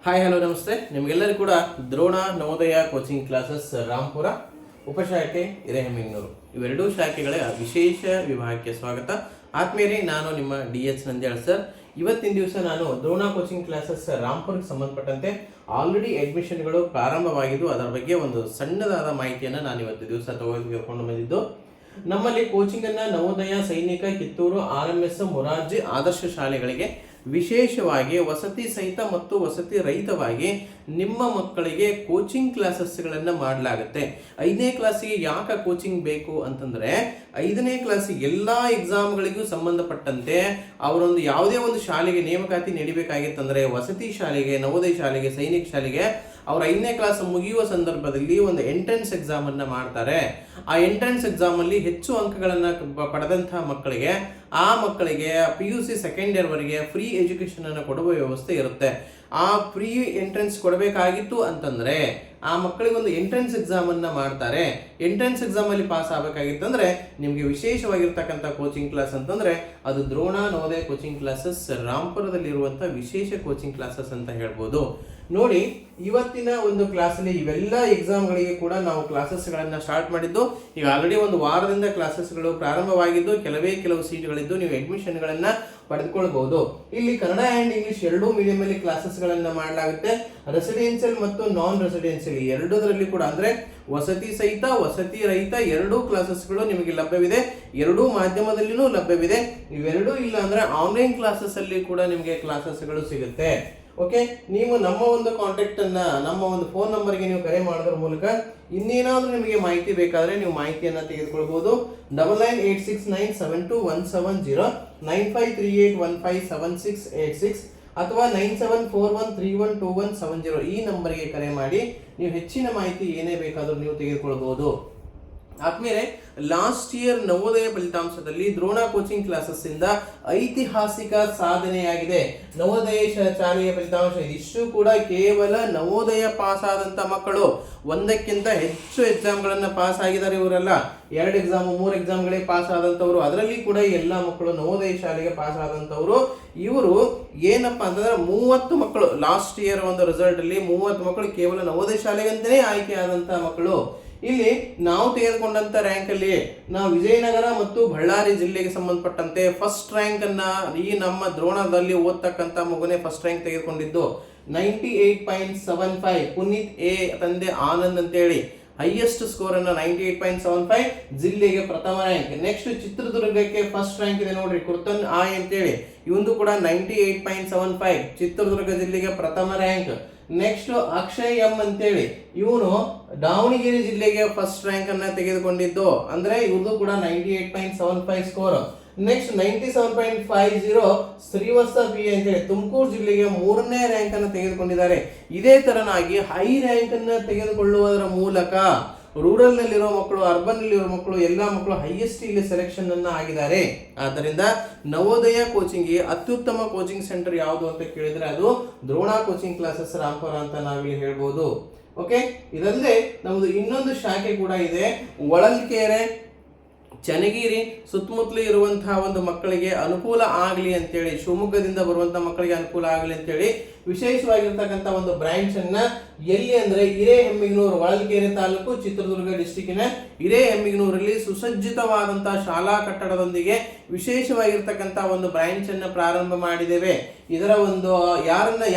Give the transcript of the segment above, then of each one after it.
Hi hello ನಮಸ್ತೆ. ನಿಮಗೆಲ್ಲರಿಗೂ ಕೂಡ ದ್ರೋಣ ನವೋದಯ ಕೋಚಿಂಗ್ ಕ್ಲಾಸಸ್ ರಾಂಪುರ ಉಪಶಾಖೆ ಹಿರೇಹೆಮ್ಮಿಂಗನೂರು ಇವೆರಡೂ ಶಾಖೆಗಳ ವಿಶೇಷ ವಿಭಾಗಕ್ಕೆ ಸ್ವಾಗತ. ಆತ್ಮೀಯರೇ, ನಾನು ನಿಮ್ಮ DH ನಂದ್ಯಾಳ್ ಸರ್. ಇವತ್ತಿನ ದಿವಸ ನಾನು ದ್ರೋಣ ಕೋಚಿಂಗ್ ಕ್ಲಾಸಸ್ ರಾಂಪುರಕ್ಕೆ ಸಂಬಂಧಪಟ್ಟಂತೆ ಆಲ್ರೆಡಿ ಅಡ್ಮಿಷನ್ಗಳು ಪ್ರಾರಂಭವಾಗಿದ್ದು ಅದರ ಬಗ್ಗೆ ಒಂದು ಸಣ್ಣದಾದ ಮಾಹಿತಿಯನ್ನು ನಾನು ಇವತ್ತು ದಿವಸ ತೆಗೆದುಕೊಂಡು ಬಂದಿದ್ದು. ನಮ್ಮಲ್ಲಿ ಕೋಚಿಂಗನ್ನು ನವೋದಯ, ಸೈನಿಕ, ಕಿತ್ತೂರು, RMS, ಮೊರಾರ್ಜಿ ಆದರ್ಶ ಶಾಲೆಗಳಿಗೆ ವಿಶೇಷವಾಗಿ ವಸತಿ ಸಹಿತ ಮತ್ತು ವಸತಿ ರಹಿತವಾಗಿ ನಿಮ್ಮ ಮಕ್ಕಳಿಗೆ ಕೋಚಿಂಗ್ ಕ್ಲಾಸಸ್ಗಳನ್ನು ಮಾಡಲಾಗುತ್ತೆ. 5ನೇ ಕ್ಲಾಸಿಗೆ ಯಾಕೆ ಕೋಚಿಂಗ್ ಬೇಕು ಅಂತಂದರೆ 5ನೇ ಕ್ಲಾಸಿಗೆ ಎಲ್ಲ ಎಕ್ಸಾಮ್ಗಳಿಗೂ ಸಂಬಂಧಪಟ್ಟಂತೆ ಅವರೊಂದು ಯಾವುದೇ ಒಂದು ಶಾಲೆಗೆ ನೇಮಕಾತಿ ನಡಿಬೇಕಾಗಿತ್ತಂದರೆ ವಸತಿ ಶಾಲೆಗೆ, ನವೋದಯ ಶಾಲೆಗೆ, ಸೈನಿಕ ಶಾಲೆಗೆ ಅವ್ರ 5ನೇ ಕ್ಲಾಸ್ ಮುಗಿಯುವ ಸಂದರ್ಭದಲ್ಲಿ ಒಂದು ಎಂಟ್ರೆನ್ಸ್ ಎಕ್ಸಾಮನ್ನು ಮಾಡ್ತಾರೆ. ಆ ಎಂಟ್ರೆನ್ಸ್ ಎಕ್ಸಾಮಲ್ಲಿ ಹೆಚ್ಚು ಅಂಕಗಳನ್ನು ಪಡೆದಂತಹ ಮಕ್ಕಳಿಗೆ PUC ಸೆಕೆಂಡ್ ಇಯರ್ವರೆಗೆ ಫ್ರೀ ಎಜುಕೇಷನನ್ನು ಕೊಡುವ ವ್ಯವಸ್ಥೆ ಇರುತ್ತೆ. ಆ ಫ್ರೀ ಎಂಟ್ರೆನ್ಸ್ ಕೊಡಬೇಕಾಗಿತ್ತು ಅಂತಂದರೆ ಆ ಮಕ್ಕಳಿಗೊಂದು ಎಂಟ್ರೆನ್ಸ್ ಎಕ್ಸಾಮನ್ನು ಮಾಡ್ತಾರೆ. ಎಂಟ್ರೆನ್ಸ್ ಎಕ್ಸಾಮಲ್ಲಿ ಪಾಸ್ ಆಗಬೇಕಾಗಿತ್ತಂದರೆ ನಿಮಗೆ ವಿಶೇಷವಾಗಿರ್ತಕ್ಕಂಥ ಕೋಚಿಂಗ್ ಕ್ಲಾಸ್ ಅಂತಂದರೆ ಅದು ದ್ರೋಣ ನವೋದಯ ಕೋಚಿಂಗ್ ಕ್ಲಾಸಸ್ ರಾಂಪುರದಲ್ಲಿರುವಂಥ ವಿಶೇಷ ಕೋಚಿಂಗ್ ಕ್ಲಾಸಸ್ ಅಂತ ಹೇಳ್ಬೋದು. ನೋಡಿ, ಇವತ್ತಿನ ಒಂದು ಕ್ಲಾಸಲ್ಲಿ ಇವೆಲ್ಲ ಎಕ್ಸಾಮ್ಗಳಿಗೆ ಕೂಡ ನಾವು ಕ್ಲಾಸಸ್ಗಳನ್ನು ಸ್ಟಾರ್ಟ್ ಮಾಡಿದ್ದು. ಈಗ ಆಲ್ರೆಡಿ ಒಂದು ವಾರದಿಂದ ಕ್ಲಾಸಸ್ಗಳು ಪ್ರಾರಂಭವಾಗಿದ್ದು ಕೆಲವು ಸೀಟ್ಗಳಿದ್ದು ನೀವು ಅಡ್ಮಿಷನ್ಗಳನ್ನು ಪಡೆದುಕೊಳ್ಬಹುದು. ಇಲ್ಲಿ ಕನ್ನಡ ಆ್ಯಂಡ್ ಇಂಗ್ಲಿಷ್ ಎರಡೂ ಮೀಡಿಯಮಲ್ಲಿ ಕ್ಲಾಸಸ್ಗಳನ್ನು ಮಾಡಲಾಗುತ್ತೆ. ರೆಸಿಡೆನ್ಷಿಯಲ್ ಮತ್ತು ನಾನ್ ರೆಸಿಡೆನ್ಷಿಯಲ್ ಎರಡೂದರಲ್ಲಿ ಕೂಡ ಅಂದರೆ ವಸತಿ ಸಹಿತ ವಸತಿ ರಹಿತ ಎರಡೂ ಕ್ಲಾಸಸ್ಗಳು ನಿಮಗೆ ಲಭ್ಯವಿದೆ. ಎರಡೂ ಮಾಧ್ಯಮದಲ್ಲಿನೂ ಲಭ್ಯವಿದೆ. ಇವೆರಡೂ ಇಲ್ಲ ಅಂದರೆ ಆನ್ಲೈನ್ ಕ್ಲಾಸಸ್ ಅಲ್ಲಿ ಕೂಡ ನಿಮಗೆ ಕ್ಲಾಸಸ್ಗಳು ಸಿಗುತ್ತೆ. ಓಕೆ, ನೀವು ನಮ್ಮ ಒಂದು ಕಾಂಟ್ಯಾಕ್ಟನ್ನು ನಮ್ಮ ಒಂದು ಫೋನ್ ನಂಬರ್ಗೆ ನೀವು ಕರೆ ಮಾಡೋದ್ರ ಮೂಲಕ ಇನ್ನೇನಾದರೂ ನಿಮಗೆ ಮಾಹಿತಿ ಬೇಕಾದರೆ ನೀವು ಮಾಹಿತಿಯನ್ನು ತೆಗೆದುಕೊಳ್ಬೋದು. 9986972170 9538157686 ಅಥವಾ 9741312170 ಈ ನಂಬರ್ಗೆ ಕರೆ ಮಾಡಿ ನೀವು ಹೆಚ್ಚಿನ ಮಾಹಿತಿ ಏನೇ ಬೇಕಾದರೂ ನೀವು ತೆಗೆದುಕೊಳ್ಬೋದು. ಆದ್ಮೇಲೆ ಲಾಸ್ಟ್ ಇಯರ್ ನವೋದಯ ಫಲಿತಾಂಶದಲ್ಲಿ ದ್ರೋಣ ಕೋಚಿಂಗ್ ಕ್ಲಾಸಸ್ ಇಂದ ಐತಿಹಾಸಿಕ ಸಾಧನೆಯಾಗಿದೆ. ನವೋದಯ ಶಾಲೆಯ ಫಲಿತಾಂಶ ಇದಿಷ್ಟು ಕೂಡ ಕೇವಲ ನವೋದಯ ಪಾಸ್ ಆದಂತ ಮಕ್ಕಳು, ಒಂದಕ್ಕಿಂತ ಹೆಚ್ಚು ಎಕ್ಸಾಮ್ಗಳನ್ನ ಪಾಸ್ ಆಗಿದ್ದಾರೆ ಇವರೆಲ್ಲ. 2 ಎಕ್ಸಾಮ್ 3 ಎಕ್ಸಾಮ್ಗಳೇ ಪಾಸ್ ಆದಂತವ್ರು, ಅದರಲ್ಲಿ ಕೂಡ ಎಲ್ಲ ಮಕ್ಕಳು ನವೋದಯ ಶಾಲೆಗೆ ಪಾಸ್ ಆದಂತವ್ರು. ಇವರು ಏನಪ್ಪಾ ಅಂತಂದ್ರೆ 30 ಮಕ್ಕಳು ಲಾಸ್ಟ್ ಇಯರ್ ಒಂದು ರಿಸಲ್ಟ್ ಅಲ್ಲಿ 30 ಮಕ್ಕಳು ಕೇವಲ ನವೋದಯ ಶಾಲೆಗಂತಾನೆ ಆಯ್ಕೆ ಆದಂತಹ ಮಕ್ಕಳು. ಇಲ್ಲಿ ನಾವು ತೆಗೆದುಕೊಂಡಂತ ರ್ಯಾಂಕ್ ಅಲ್ಲಿ ನಾವು ವಿಜಯನಗರ ಮತ್ತು ಬಳ್ಳಾರಿ ಜಿಲ್ಲೆಗೆ ಸಂಬಂಧಪಟ್ಟಂತೆ ಫಸ್ಟ್ ರ್ಯಾಂಕ್ ಅನ್ನ ಈ ನಮ್ಮ ದ್ರೋಣದಲ್ಲಿ ಓದ್ತಕ್ಕಂತ ಮಗುನೇ ಫಸ್ಟ್ ರ್ಯಾಂಕ್ ತೆಗೆದುಕೊಂಡಿದ್ದು. 98.75 ಪುನೀತ್ ಎ ತಂದೆ ಆನಂದ್ ಅಂತೇಳಿ ಹೈಯೆಸ್ಟ್ ಸ್ಕೋರ್ ಅನ್ನ 98.75 ಜಿಲ್ಲೆಗೆ ಪ್ರಥಮ ರ್ಯಾಂಕ್. ನೆಕ್ಸ್ಟ್ ಚಿತ್ರದುರ್ಗಕ್ಕೆ ಫಸ್ಟ್ ರ್ಯಾಂಕ್ ಇದೆ ನೋಡ್ರಿ, ಕುರ್ತನ್ ಆಯ್ ಅಂತೇಳಿ ಇವಂದು ಕೂಡ 98.75 ಚಿತ್ರದುರ್ಗ ಜಿಲ್ಲೆಗೆ ಪ್ರಥಮ ರ್ಯಾಂಕ್. ನೆಕ್ಸ್ಟ್ ಅಕ್ಷಯ್ ಎಂ ಅಂತೇಳಿ ಇವನು ದಾವಣಗೆರೆ ಜಿಲ್ಲೆಗೆ ಫಸ್ಟ್ ರ್ಯಾಂಕ್ ಅನ್ನ ತೆಗೆದುಕೊಂಡಿದ್ದು, ಅಂದ್ರೆ ಇವ್ರದ್ದು ಕೂಡ 98.75 ಸ್ಕೋರ್. ನೆಕ್ಸ್ಟ್ 97.50 ಶ್ರೀವತ್ಸ ಪಿ ಅಂತೇಳಿ ತುಮಕೂರು ಜಿಲ್ಲೆಗೆ 3ನೇ ರ್ಯಾಂಕ್ ಅನ್ನು ತೆಗೆದುಕೊಂಡಿದ್ದಾರೆ. ಇದೇ ತರನಾಗಿ ಹೈ ರ್ಯಾಂಕ್ ಅನ್ನು ತೆಗೆದುಕೊಳ್ಳುವುದರ ಮೂಲಕ ರೂರಲ್ ನಲ್ಲಿರೋ ಮಕ್ಕಳು, ಅರ್ಬನ್ ನಲ್ಲಿರೋ ಮಕ್ಕಳು, ಎಲ್ಲ ಮಕ್ಕಳು ಹೈಯೆಸ್ಟ್ ಇಲ್ಲಿ ಸೆಲೆಕ್ಷನ್ ಅನ್ನ ಆಗಿದ್ದಾರೆ. ಆದ್ದರಿಂದ ನವೋದಯ ಕೋಚಿಂಗ್ ಅತ್ಯುತ್ತಮ ಕೋಚಿಂಗ್ ಸೆಂಟರ್ ಯಾವುದು ಅಂತ ಕೇಳಿದ್ರೆ ಅದು ದ್ರೋಣ ಕೋಚಿಂಗ್ ಕ್ಲಾಸಸ್ ರಾಂಪುರ ಅಂತ ನಾವಿಲ್ಲಿ ಹೇಳ್ಬೋದು. ಓಕೆ, ಇದಲ್ಲದೆ ನಮ್ಮದು ಇನ್ನೊಂದು ಶಾಖೆ ಕೂಡ ಇದೆ, ಹೊಳಲ್ಕೆರೆ, ಚನ್ನಗಿರಿ ಸುತ್ತಮುತ್ತಲು ಇರುವಂತಹ ಒಂದು ಮಕ್ಕಳಿಗೆ ಅನುಕೂಲ ಆಗಲಿ ಅಂತೇಳಿ, ಶಿವಮೊಗ್ಗದಿಂದ ಬರುವಂತಹ ಮಕ್ಕಳಿಗೆ ಅನುಕೂಲ ಆಗಲಿ ಅಂತೇಳಿ ವಿಶೇಷವಾಗಿರ್ತಕ್ಕಂಥ ಒಂದು ಬ್ರಾಂಚ್ ಅನ್ನ ಎಲ್ಲಿ ಅಂದ್ರೆ ಹಿರೇಹೆಮ್ಮಿಗನೂರು, ಹೊಳಲ್ಕೆರೆ ತಾಲೂಕು, ಚಿತ್ರದುರ್ಗ ಡಿಸ್ಟಿಕ್ಕಿನ ಹಿರೇಹೆಮ್ಮಿಗನೂರಲ್ಲಿ ಸುಸಜ್ಜಿತವಾದಂತಹ ಶಾಲಾ ಕಟ್ಟಡದೊಂದಿಗೆ ವಿಶೇಷವಾಗಿರ್ತಕ್ಕಂಥ ಒಂದು ಬ್ರಾಂಚ್ ಅನ್ನ ಪ್ರಾರಂಭ ಮಾಡಿದ್ದೇವೆ. ಇದರ ಒಂದು ಯಾರು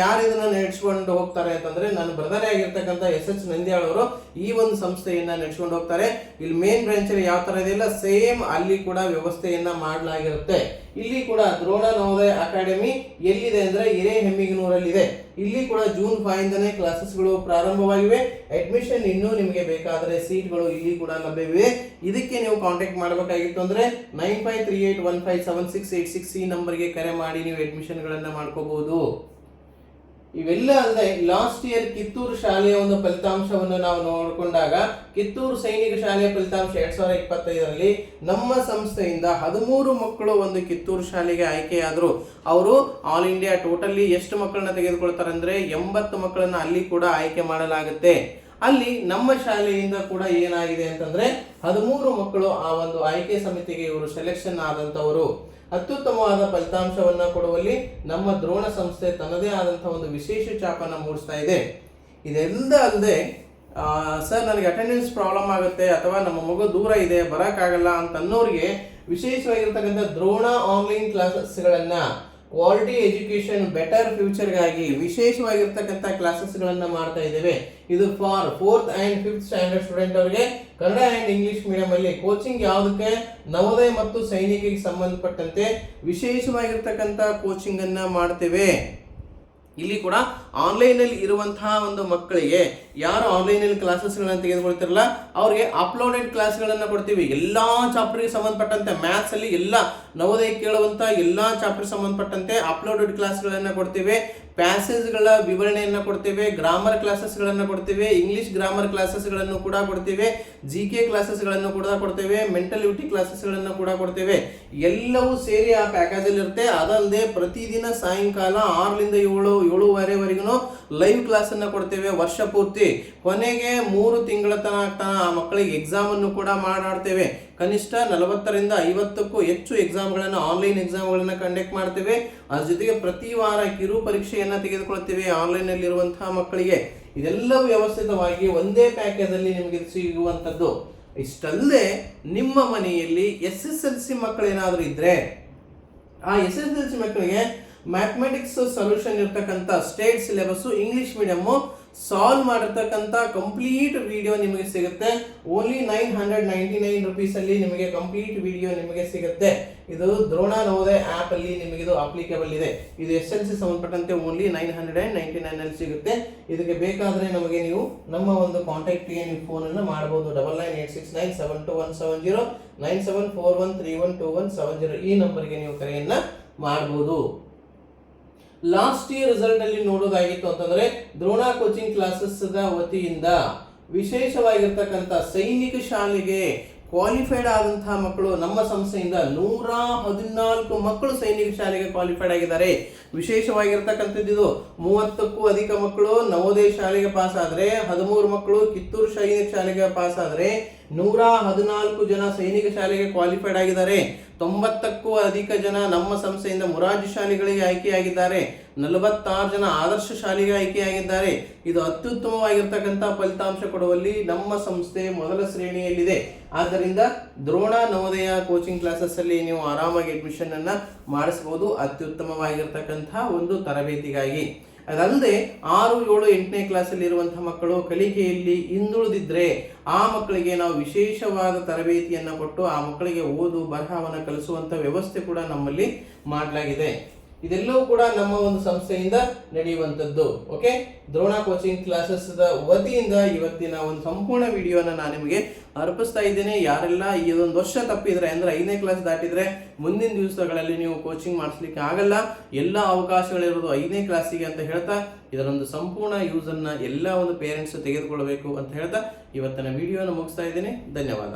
ಇದನ್ನ ನಡೆಸಿಕೊಂಡು ಹೋಗ್ತಾರೆ ಅಂತಂದ್ರೆ ನನ್ನ ಬ್ರದರ್ ಆಗಿರ್ತಕ್ಕಂಥ SH ನಂದ್ಯಾಳ್ ಅವರು ಈ ಒಂದು ಸಂಸ್ಥೆಯನ್ನ ನಡೆಸಿಕೊಂಡು ಹೋಗ್ತಾರೆ. ಇಲ್ಲಿ ಮೇನ್ ಬ್ರಾಂಚ್ ಅಲ್ಲಿ ಯಾವ ತರ ಇದೆಯಲ್ಲ ಸೇಮ್ ಅಲ್ಲಿ ಕೂಡ ವ್ಯವಸ್ಥೆಯನ್ನ ಮಾಡಲಾಗಿರುತ್ತೆ. ಇಲ್ಲಿ ಕೂಡ ದ್ರೋಣ ನವೋದಯ ಅಕಾಡೆಮಿ ಎಲ್ಲಿದೆ ಅಂದ್ರೆ ಹಿರೇಹೆಮ್ಮಿಗನೂರಲ್ಲಿದೆ. ಇಲ್ಲಿ ಕೂಡ ಜೂನ್ 5 ಇಂದನೇ ಕ್ಲಾಸಸ್ಗಳು ಪ್ರಾರಂಭವಾಗಿವೆ. ಅಡ್ಮಿಷನ್ ಇನ್ನೂ ನಿಮಗೆ ಬೇಕಾದರೆ ಸೀಟ್ಗಳು ಇಲ್ಲಿ ಕೂಡ ಲಭ್ಯವಿವೆ. ಇದಕ್ಕೆ ನೀವು ಕಾಂಟ್ಯಾಕ್ಟ್ ಮಾಡಬೇಕಾಗಿತ್ತು ಅಂದ್ರೆ 9538157686 ಈ ನಂಬರ್ಗೆ ಕರೆ ಮಾಡಿ ನೀವು ಅಡ್ಮಿಷನ್ಗಳನ್ನ ಮಾಡ್ಕೋಬಹುದು. ಇವೆಲ್ಲ ಅಲ್ಲದೆ ಲಾಸ್ಟ್ ಇಯರ್ ಕಿತ್ತೂರು ಶಾಲೆಯ ಒಂದು ಫಲಿತಾಂಶವನ್ನು ನಾವು ನೋಡಿಕೊಂಡಾಗ ಕಿತ್ತೂರು ಸೈನಿಕ ಶಾಲೆಯ ಫಲಿತಾಂಶ 2025ರಲ್ಲಿ ನಮ್ಮ ಸಂಸ್ಥೆಯಿಂದ 13 ಮಕ್ಕಳು ಒಂದು ಕಿತ್ತೂರು ಶಾಲೆಗೆ ಆಯ್ಕೆಯಾದರು. ಅವರು ಆಲ್ ಇಂಡಿಯಾ ಟೋಟಲಿ ಎಷ್ಟು ಮಕ್ಕಳನ್ನ ತೆಗೆದುಕೊಳ್ತಾರೆ ಅಂದ್ರೆ 80 ಮಕ್ಕಳನ್ನ ಅಲ್ಲಿ ಕೂಡ ಆಯ್ಕೆ ಮಾಡಲಾಗುತ್ತೆ. ಅಲ್ಲಿ ನಮ್ಮ ಶಾಲೆಯಿಂದ ಕೂಡ ಏನಾಗಿದೆ ಅಂತಂದ್ರೆ 13 ಮಕ್ಕಳು ಆ ಒಂದು ಆಯ್ಕೆ ಸಮಿತಿಗೆ ಇವರು ಸೆಲೆಕ್ಷನ್ ಆದಂತವರು. ಅತ್ಯುತ್ತಮವಾದ ಫಲಿತಾಂಶವನ್ನ ಕೊಡುವಲ್ಲಿ ನಮ್ಮ ದ್ರೋಣ ಸಂಸ್ಥೆ ತನ್ನದೇ ಆದಂತಹ ಒಂದು ವಿಶೇಷ ಛಾಪನ್ನು ಮೂಡಿಸ್ತಾ ಇದೆ. ಇದೆಲ್ಲ ಅಲ್ಲದೆ ಸರ್ ನನಗೆ ಅಟೆಂಡೆನ್ಸ್ ಪ್ರಾಬ್ಲಮ್ ಆಗುತ್ತೆ ಅಥವಾ ನಮ್ಮ ಮಗು ದೂರ ಇದೆ ಬರೋಕ್ಕಾಗಲ್ಲ ಅಂತ ಅನ್ನೋರಿಗೆ ವಿಶೇಷವಾಗಿರ್ತಕ್ಕಂಥ ದ್ರೋಣ ಆನ್ಲೈನ್ ಕ್ಲಾಸಸ್ಗಳನ್ನ ಕ್ವಾಲಿಟಿ ಎಜುಕೇಶನ್ ಬೆಟರ್ ಫ್ಯೂಚರ್ಗಾಗಿ ವಿಶೇಷವಾಗಿರ್ತಕ್ಕಂಥ ಕ್ಲಾಸಸ್ಗಳನ್ನು ಮಾಡ್ತಾ ಇದ್ದೇವೆ. ಇದು for 4th and 5th standard student ಅವರಿಗೆ ಕನ್ನಡ ಆ್ಯಂಡ್ ಇಂಗ್ಲಿಷ್ ಮೀಡಿಯಂ ಅಲ್ಲಿ ಕೋಚಿಂಗ್ ಯಾವುದಕ್ಕೆ ನವೋದಯ ಮತ್ತು ಸೈನಿಕಿಗೆ ಸಂಬಂಧಪಟ್ಟಂತೆ ವಿಶೇಷವಾಗಿರ್ತಕ್ಕಂಥ ಕೋಚಿಂಗ್ ಅನ್ನ ಮಾಡ್ತೇವೆ. ಇಲ್ಲಿ ಕೂಡ ಆನ್ಲೈನ್ ಅಲ್ಲಿ ಇರುವಂತಹ ಒಂದು ಮಕ್ಕಳಿಗೆ ಯಾರು ಆನ್ಲೈನ್ ಅಲ್ಲಿ ಕ್ಲಾಸಸ್ಗಳನ್ನ ತೆಗೆದುಕೊಳ್ತಿರಲ್ಲ ಅವ್ರಿಗೆ ಅಪ್ಲೋಡೆಡ್ ಕ್ಲಾಸ್ಗಳನ್ನ ಕೊಡ್ತೀವಿ. ಎಲ್ಲಾ ಚಾಪ್ಟರ್ಗೆ ಸಂಬಂಧಪಟ್ಟಂತೆ ಮ್ಯಾಥ್ಸ್ ಅಲ್ಲಿ ಎಲ್ಲ ನವೋದಯ ಕೇಳುವಂತ ಎಲ್ಲಾ ಚಾಪ್ಟರ್ ಸಂಬಂಧಪಟ್ಟಂತೆ ಅಪ್ಲೋಡೆಡ್ ಕ್ಲಾಸ್ಗಳನ್ನ ಕೊಡ್ತೀವಿ. ಪ್ಯಾಸೇಜ್ಗಳ ವಿವರಣೆಯನ್ನು ಕೊಡ್ತೇವೆ, ಗ್ರಾಮರ್ ಕ್ಲಾಸಸ್ಗಳನ್ನು ಕೊಡ್ತೇವೆ, ಇಂಗ್ಲಿಷ್ ಗ್ರಾಮರ್ ಕ್ಲಾಸಸ್ಗಳನ್ನು ಕೂಡ ಕೊಡ್ತೇವೆ, GK ಕ್ಲಾಸಸ್ಗಳನ್ನು ಕೂಡ ಕೊಡ್ತೇವೆ, ಮೆಂಟಲಿಟಿ ಕ್ಲಾಸಸ್ಗಳನ್ನು ಕೂಡ ಕೊಡ್ತೇವೆ. ಎಲ್ಲವೂ ಸೇರಿ ಆ ಪ್ಯಾಕೇಜ್ ಅಲ್ಲಿ ಇರುತ್ತೆ. ಅದಲ್ಲದೆ ಪ್ರತಿದಿನ ಸಾಯಂಕಾಲ 6ರಿಂದ 7:30ವರೆಗೂ ಲೈವ್ ಕ್ಲಾಸ್ ಅನ್ನ ಕೊಡ್ತೇವೆ ವರ್ಷ ಪೂರ್ತಿ. ಕೊನೆಗೆ 3 ತಿಂಗಳ ತನಕ ಆ ಮಕ್ಕಳಿಗೆ ಎಕ್ಸಾಮ್ ಅನ್ನು ಕೂಡ ಮಾಡ್ತೇವೆ. ಕನಿಷ್ಠ 40ರಿಂದ 50ಕ್ಕೂ ಹೆಚ್ಚು ಎಕ್ಸಾಮ್ಗಳನ್ನು ಆನ್ಲೈನ್ ಎಕ್ಸಾಮ್ಗಳನ್ನ ಕಂಡಕ್ಟ್ ಮಾಡ್ತೇವೆ. ಅದ್ರ ಜೊತೆಗೆ ಪ್ರತಿ ವಾರ ಕಿರು ಪರೀಕ್ಷೆಯನ್ನ ತೆಗೆದುಕೊಳ್ತೇವೆ ಆನ್ಲೈನ್ ಅಲ್ಲಿ ಇರುವಂತಹ ಮಕ್ಕಳಿಗೆ. ಇದೆಲ್ಲವೂ ವ್ಯವಸ್ಥಿತವಾಗಿ ಒಂದೇ ಪ್ಯಾಕೇಜ್ ಅಲ್ಲಿ ನಿಮಗೆ ಸಿಗುವಂತದ್ದು. ಇಷ್ಟಲ್ಲದೆ ನಿಮ್ಮ ಮನೆಯಲ್ಲಿ SSLC ಮಕ್ಕಳೇನಾದ್ರೂ ಇದ್ರೆ ಆ SSLC ಮಕ್ಕಳಿಗೆ ಮ್ಯಾಥಮೆಟಿಕ್ಸ್ ಸೊಲ್ಯೂಷನ್ ಇರ್ತಕ್ಕಂಥ state syllabus English medium solve ಮಾಡಿರ್ತಕ್ಕಂಥ ಕಂಪ್ಲೀಟ್ ವಿಡಿಯೋ ನಿಮಗೆ ಸಿಗುತ್ತೆ. ಓನ್ಲಿ 999 rupees ಅಲ್ಲಿ ನಿಮಗೆ ಕಂಪ್ಲೀಟ್ ವಿಡಿಯೋ ನಿಮಗೆ ಸಿಗುತ್ತೆ. ಇದು ದ್ರೋಣ ನವೋದಯ ಆಪ್ ಅಲ್ಲಿ ನಿಮಗೆ ಇದು ಅಪ್ಲಿಕೇಬಲ್ ಇದೆ. ಇದು SSLC ಸಂಬಂಧಪಟ್ಟಂತೆ ಓನ್ಲಿ 999 ಅಲ್ಲಿ ಸಿಗುತ್ತೆ. ಇದಕ್ಕೆ ಬೇಕಾದ್ರೆ ನಮಗೆ ನೀವು ನಮ್ಮ ಒಂದು ಕಾಂಟ್ಯಾಕ್ಟ್ಗೆ ನೀವು ಫೋನ್ ಅನ್ನು ಮಾಡಬಹುದು. 9986972170 9741312170 ಈ ನಂಬರ್ಗೆ ನೀವು ಕರೆಯನ್ನ ಮಾಡಬಹುದು. ಲಾಸ್ಟ್ ಇಯರ್ ರಿಸಲ್ಟ್ ಅಲ್ಲಿ ನೋಡೋದಾಗಿತ್ತು ಅಂತಂದ್ರೆ ದ್ರೋಣ ಕೋಚಿಂಗ್ ಕ್ಲಾಸಸ್ ವತಿಯಿಂದ ವಿಶೇಷವಾಗಿರ್ತಕ್ಕಂಥ ಸೈನಿಕ ಶಾಲೆಗೆ ಕ್ವಾಲಿಫೈಡ್ ಆದಂತಹ ಮಕ್ಕಳು ನಮ್ಮ ಸಂಸ್ಥೆಯಿಂದ 114 ಮಕ್ಕಳು ಸೈನಿಕ ಶಾಲೆಗೆ ಕ್ವಾಲಿಫೈಡ್ ಆಗಿದ್ದಾರೆ. ವಿಶೇಷವಾಗಿರ್ತಕ್ಕಂಥದ್ದು ಇದು 30ಕ್ಕೂ ಅಧಿಕ ಮಕ್ಕಳು ನವೋದಯ ಶಾಲೆಗೆ ಪಾಸ್ ಆದ್ರೆ, 13 ಮಕ್ಕಳು ಕಿತ್ತೂರು ಸೈನಿಕ ಶಾಲೆಗೆ ಪಾಸ್ ಆದ್ರೆ, 114 ಜನ ಸೈನಿಕ ಶಾಲೆಗೆ ಕ್ವಾಲಿಫೈಡ್ ಆಗಿದ್ದಾರೆ. 90ಕ್ಕೂ ಅಧಿಕ ಜನ ನಮ್ಮ ಸಂಸ್ಥೆಯಿಂದ ಮುರಾರ್ಜಿ ಶಾಲೆಗಳಿಗೆ ಆಯ್ಕೆಯಾಗಿದ್ದಾರೆ. 46 ಜನ ಆದರ್ಶ ಶಾಲೆಗೆ ಆಯ್ಕೆಯಾಗಿದ್ದಾರೆ. ಇದು ಅತ್ಯುತ್ತಮವಾಗಿರ್ತಕ್ಕಂಥ ಫಲಿತಾಂಶ ಕೊಡುವಲ್ಲಿ ನಮ್ಮ ಸಂಸ್ಥೆ ಮೊದಲ ಶ್ರೇಣಿಯಲ್ಲಿದೆ. ಆದ್ದರಿಂದ ದ್ರೋಣ ನವೋದಯ ಕೋಚಿಂಗ್ ಕ್ಲಾಸಸ್ ಅಲ್ಲಿ ನೀವು ಆರಾಮಾಗಿ ಅಡ್ಮಿಷನ್ ಅನ್ನ ಮಾಡಿಸಬಹುದು ಅತ್ಯುತ್ತಮವಾಗಿರ್ತಕ್ಕಂಥ ಒಂದು ತರಬೇತಿಗಾಗಿ. ಅದಲ್ಲದೆ 6, 7, 8ನೇ ಕ್ಲಾಸಲ್ಲಿ ಇರುವಂತಹ ಮಕ್ಕಳು ಕಲಿಕೆಯಲ್ಲಿ ಹಿಂದುಳಿದಿದ್ರೆ ಆ ಮಕ್ಕಳಿಗೆ ನಾವು ವಿಶೇಷವಾದ ತರಬೇತಿಯನ್ನು ಕೊಟ್ಟು ಆ ಮಕ್ಕಳಿಗೆ ಓದು ಬರಹವನ್ನು ಕಲಿಸುವಂತ ವ್ಯವಸ್ಥೆ ಕೂಡ ನಮ್ಮಲ್ಲಿ ಮಾಡಲಾಗಿದೆ. ಇದೆಲ್ಲವೂ ಕೂಡ ನಮ್ಮ ಒಂದು ಸಂಸ್ಥೆಯಿಂದ ನಡೆಯುವಂಥದ್ದು. ಓಕೆ, ದ್ರೋಣ ಕೋಚಿಂಗ್ ಕ್ಲಾಸಸ್ ವತಿಯಿಂದ ಇವತ್ತಿನ ಒಂದು ಸಂಪೂರ್ಣ ವಿಡಿಯೋನ ನಾನು ನಿಮಗೆ ಅರ್ಪಿಸ್ತಾ ಇದ್ದೇನೆ. ಯಾರೆಲ್ಲ ಈ ಒಂದು ವರ್ಷ ತಪ್ಪಿದ್ರೆ ಅಂದ್ರೆ 5ನೇ ಕ್ಲಾಸ್ ದಾಟಿದ್ರೆ ಮುಂದಿನ ದಿವಸಗಳಲ್ಲಿ ನೀವು ಕೋಚಿಂಗ್ ಮಾಡಿಸ್ಲಿಕ್ಕೆ ಆಗಲ್ಲ. ಎಲ್ಲ ಅವಕಾಶಗಳಿರೋದು 5ನೇ ಕ್ಲಾಸಿಗೆ ಅಂತ ಹೇಳ್ತಾ ಇದರೊಂದು ಸಂಪೂರ್ಣ ಯೂಸ್ ಅನ್ನ ಎಲ್ಲ ಒಂದು ಪೇರೆಂಟ್ಸ್ ತೆಗೆದುಕೊಳ್ಬೇಕು ಅಂತ ಹೇಳ್ತಾ ಇವತ್ತಿನ ವಿಡಿಯೋನ ಮುಗಿಸ್ತಾ ಇದ್ದೇನೆ. ಧನ್ಯವಾದ.